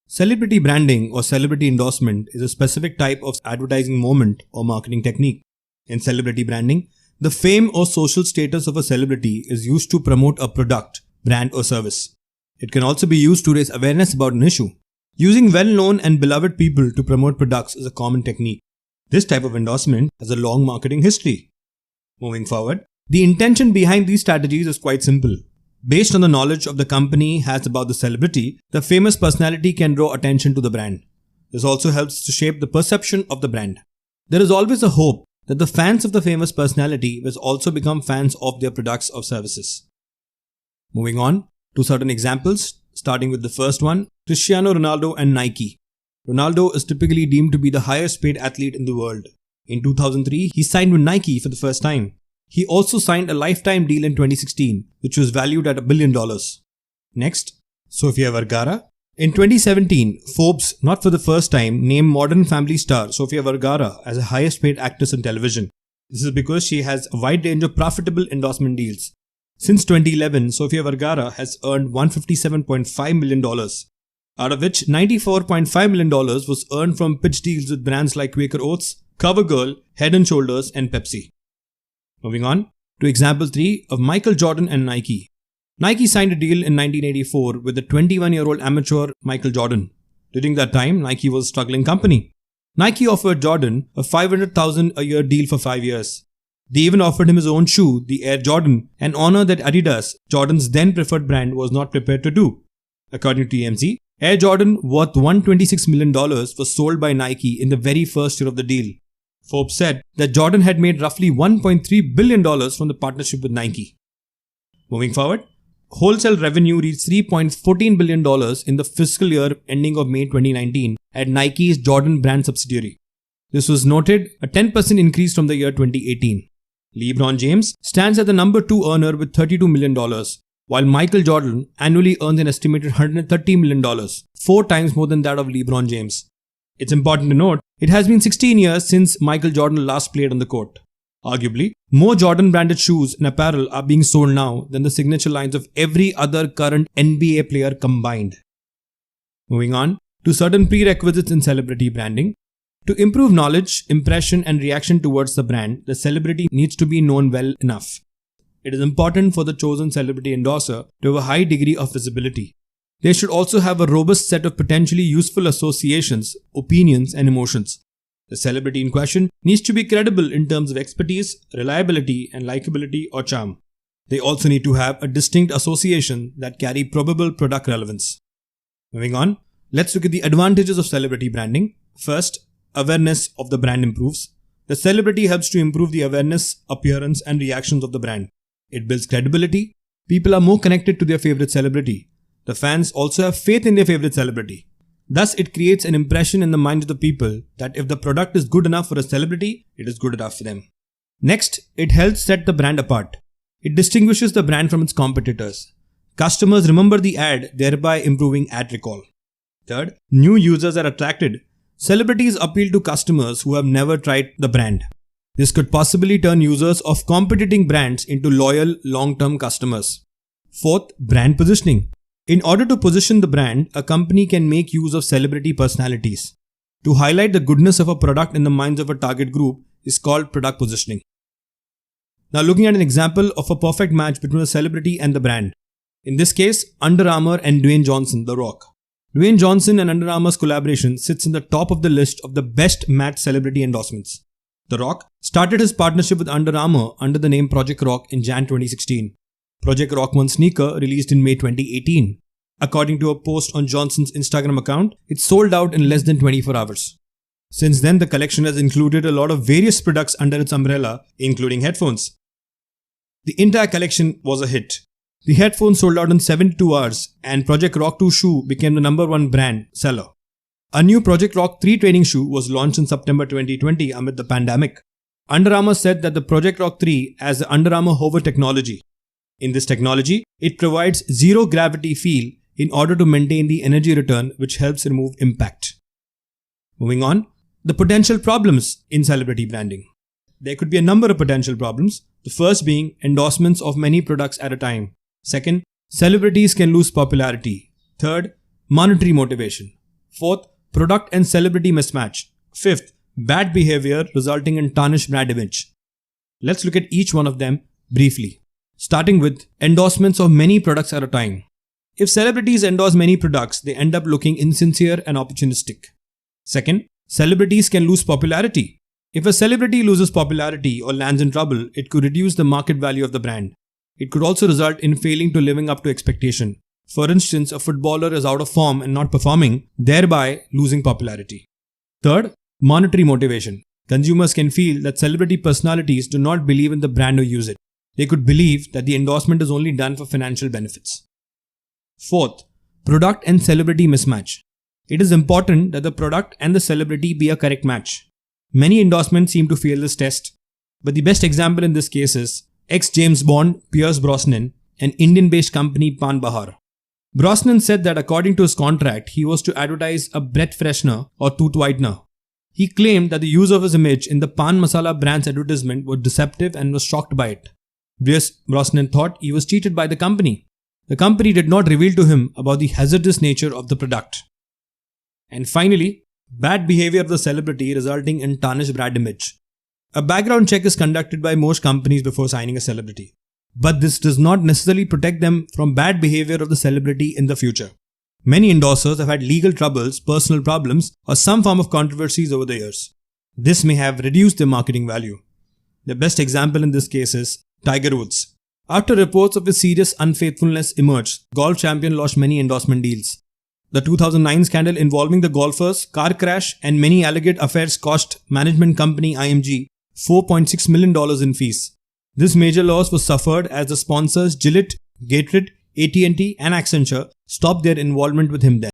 Celebrity branding or celebrity endorsement is a specific type of advertising moment or marketing technique. In celebrity branding, the fame or social status of a celebrity is used to promote a product, brand, or service. It can also be used to raise awareness about an issue. Using well-known and beloved people to promote products is a common technique. This type of endorsement has a long marketing history. Moving forward, the intention behind these strategies is quite simple. Based on the knowledge of the company has about the celebrity, the famous personality can draw attention to the brand. This also helps to shape the perception of the brand. There is always a hope that the fans of the famous personality will also become fans of their products or services. Moving on to certain examples, starting with the first one, Cristiano Ronaldo and Nike. Ronaldo is typically deemed to be the highest paid athlete in the world. In 2003, he signed with Nike for the first time. He also signed a lifetime deal in 2016, which was valued at $1 billion. Next, Sofia Vergara. In 2017, Forbes, not for the first time, named Modern Family star Sofia Vergara as the highest paid actress in television. This is because she has a wide range of profitable endorsement deals. Since 2011, Sofia Vergara has earned $157.5 million, out of which $94.5 million was earned from pitch deals with brands like Quaker Oats, CoverGirl, Head & Shoulders, and Pepsi. Moving on to example 3 of Michael Jordan and Nike. Nike signed a deal in 1984 with the 21-year-old amateur Michael Jordan. During that time, Nike was a struggling company. Nike offered Jordan a $500,000 a year deal for 5 years. They even offered him his own shoe, the Air Jordan, an honor that Adidas, Jordan's then preferred brand, was not prepared to do. According to TMZ, Air Jordan, worth $126 million, was sold by Nike in the very first year of the deal. Forbes said that Jordan had made roughly $1.3 billion from the partnership with Nike. Moving forward, wholesale revenue reached $3.14 billion in the fiscal year ending of May 2019 at Nike's Jordan brand subsidiary. This was noted a 10% increase from the year 2018. LeBron James stands as the number 2 earner with $32 million, while Michael Jordan annually earns an estimated $130 million, 4 times more than that of LeBron James. It's important to note, it has been 16 years since Michael Jordan last played on the court. Arguably, more Jordan-branded shoes and apparel are being sold now than the signature lines of every other current NBA player combined. Moving on to certain prerequisites in celebrity branding. To improve knowledge, impression, and reaction towards the brand, the celebrity needs to be known well enough. It is important for the chosen celebrity endorser to have a high degree of visibility. They should also have a robust set of potentially useful associations, opinions, and emotions. The celebrity in question needs to be credible in terms of expertise, reliability, and likability or charm. They also need to have a distinct association that carry probable product relevance. Moving on, let's look at the advantages of celebrity branding. First, awareness of the brand improves. The celebrity helps to improve the awareness, appearance, and reactions of the brand. It builds credibility. People are more connected to their favorite celebrity. The fans also have faith in their favorite celebrity. Thus, it creates an impression in the minds of the people that if the product is good enough for a celebrity, it is good enough for them. Next, it helps set the brand apart. It distinguishes the brand from its competitors. Customers remember the ad, thereby improving ad recall. Third, new users are attracted. Celebrities appeal to customers who have never tried the brand. This could possibly turn users of competing brands into loyal, long-term customers. Fourth, brand positioning. In order to position the brand, a company can make use of celebrity personalities. To highlight the goodness of a product in the minds of a target group is called product positioning. Now looking at an example of a perfect match between a celebrity and the brand. In this case, Under Armour and Dwayne Johnson, The Rock. Dwayne Johnson and Under Armour's collaboration sits in the top of the list of the best match celebrity endorsements. The Rock started his partnership with Under Armour under the name Project Rock in Jan 2016. Project Rock won sneaker released in May 2018. According to a post on Johnson's Instagram account, it sold out in less than 24 hours. Since then, the collection has included a lot of various products under its umbrella, including headphones. The entire collection was a hit. The headphones sold out in 72 hours and Project Rock 2 shoe became the number 1 brand seller. A new Project Rock 3 training shoe was launched in September 2020 amid the pandemic. Under Armour said that the Project Rock 3 has the Under Armour Hover technology. In this technology, it provides zero gravity feel in order to maintain the energy return which helps remove impact. Moving on, the potential problems in celebrity branding. There could be a number of potential problems, the first being endorsements of many products at a time. Second, celebrities can lose popularity. Third, monetary motivation. Fourth, product and celebrity mismatch. Fifth, bad behavior resulting in tarnished brand image. Let's look at each one of them briefly. Starting with endorsements of many products at a time. If celebrities endorse many products, they end up looking insincere and opportunistic. Second, celebrities can lose popularity. If a celebrity loses popularity or lands in trouble, it could reduce the market value of the brand. It could also result in failing to living up to expectation. For instance, a footballer is out of form and not performing, thereby losing popularity. Third, monetary motivation. Consumers can feel that celebrity personalities do not believe in the brand or use it. They could believe that the endorsement is only done for financial benefits. Fourth, product and celebrity mismatch. It is important that the product and the celebrity be a correct match. Many endorsements seem to fail this test, but the best example in this case is ex-James Bond Pierce Brosnan, an Indian-based company Pan Bahar. Brosnan said that according to his contract, he was to advertise a breath freshener or tooth whitener. He claimed that the use of his image in the Pan Masala brand's advertisement was deceptive and was shocked by it. Brosnan thought he was cheated by the company. The company did not reveal to him about the hazardous nature of the product. And finally, bad behavior of the celebrity resulting in tarnished brand image. A background check is conducted by most companies before signing a celebrity. But this does not necessarily protect them from bad behavior of the celebrity in the future. Many endorsers have had legal troubles, personal problems, or some form of controversies over the years. This may have reduced their marketing value. The best example in this case is Tiger Woods. After reports of his serious unfaithfulness emerged, golf champion lost many endorsement deals. The 2009 scandal involving the golfer's car crash and many alleged affairs cost management company IMG $4.6 million in fees. This major loss was suffered as the sponsors Gillette, Gatorade, AT&T and Accenture stopped their involvement with him then.